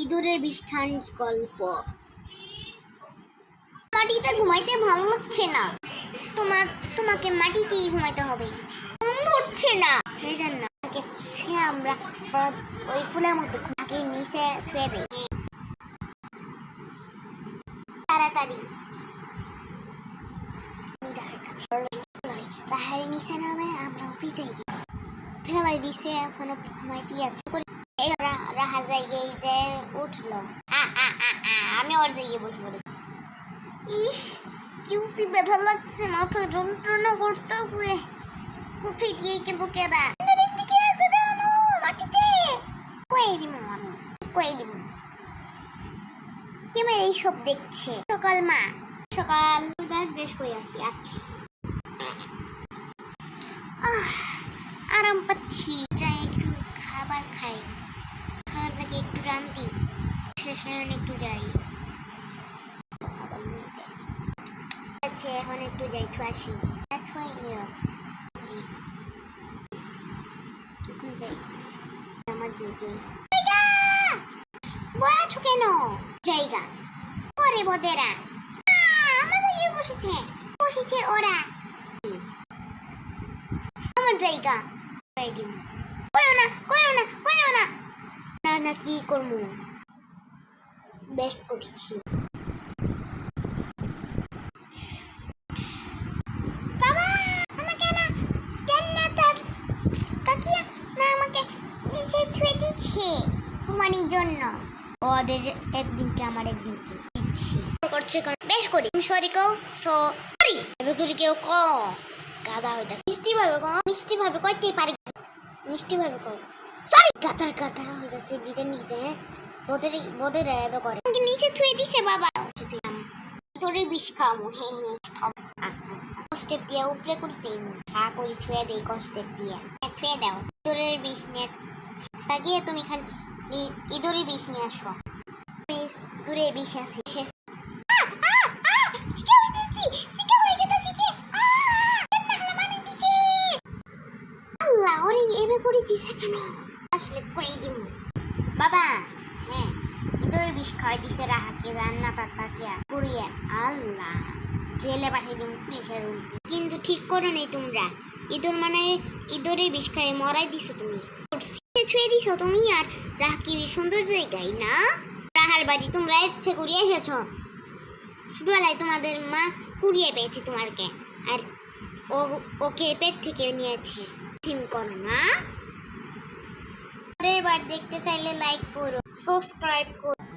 ইঁদুরের বিষ খান গল্প। মাটিতে ঘুমাইতে ভালো লাগছে না, তোমাকে মাটিতেই ঘুমাইতে হবে। ঘুম ধরছে না, আমরা ওই ফুলের মধ্যে নিচে থুয়ে দেই। তাড়াতাড়ি পাহাড়ে নিচে নামে আমরা পিছাই ফেলাই দিছে, এখনো ঘুমাইতে আছে। রাহা জায়গায় যে উঠলো, আমি ওর জায়গায় বসবো। কি ব্যথা লাগছে, মাথা যন্ত্রণা করতেছে। কোথায় গিয়ে কিন্তু কেডা মাটিতে কয়ে দিব কেমন এইসব দেখছে। সকাল বেশ করে আসি। আচ্ছা আরাম পাচ্ছি, একটু খাবার খাই, খাবার লাগে একটু রান্দি, শেষে একটু যাই। আচ্ছা এখন একটু যাই, তো আসি। যাই আমার বয়াছো কেন জায়গা পরে বদেরা আমার জায়গায় বসেছে ওরা। আমার জায়গা না কি করবো, বেশ করেছি। বাবা আমাকে না তাকিয়া না আমাকে নিচে থুয়ে দিচ্ছে ঘুমানির জন্য। ওদের একদিনকে আমার একদিনকে দিচ্ছি করছে, বেশ করি। তুমি সরি কও, সরি এবার করে কেউ ক গাদা হইতাছে। মিষ্টি ভাবে কইতেই পারি, মিষ্টি ভাবে কও সরি। গাদা হইতাছে দিতে বোদের এবার করে আমাকে নিচে থুয়ে দিছে। বাবা তোরে বিষ খামু, স্টেপ দিয়ে উপরে করিতে করি ছুঁয়ে দেই, স্টেপ দিয়ে ছুঁয়ে দাও। ইঁদুরের বিষ নিয়ে তাকিয়ে তুমি খালি ইঁদুরের বিষ নিয়ে আসো। ইঁদুরের বিষ আছে বাবা। হ্যাঁ ইঁদুরের বিষ খাওয়াই দিছে রাহাকে, রান্না তাকিয়া করিয়ে আল্লাহ জেলে পাঠিয়ে দিন পুলিশের উল্টে। কিন্তু ঠিক করো নেই তোমরা, ইঁদুরের বিষ খাইয়ে মরাই দিছো তুমি, ছুঁয়ে দিছো তুমি। আর রাহাকি সুন্দর জায়গায় না, রাহার বাড়ি তোমরা ইচ্ছে করিয়ে এসেছ। ছোটবেলায় তোমাদের মা কুড়িয়ে পেয়েছে তোমাকে, আর ওকে পেট থেকে নিয়েছে। ঠিক করো না। পরের বার দেখতে চাইলে লাইক করো, সাবস্ক্রাইব করো।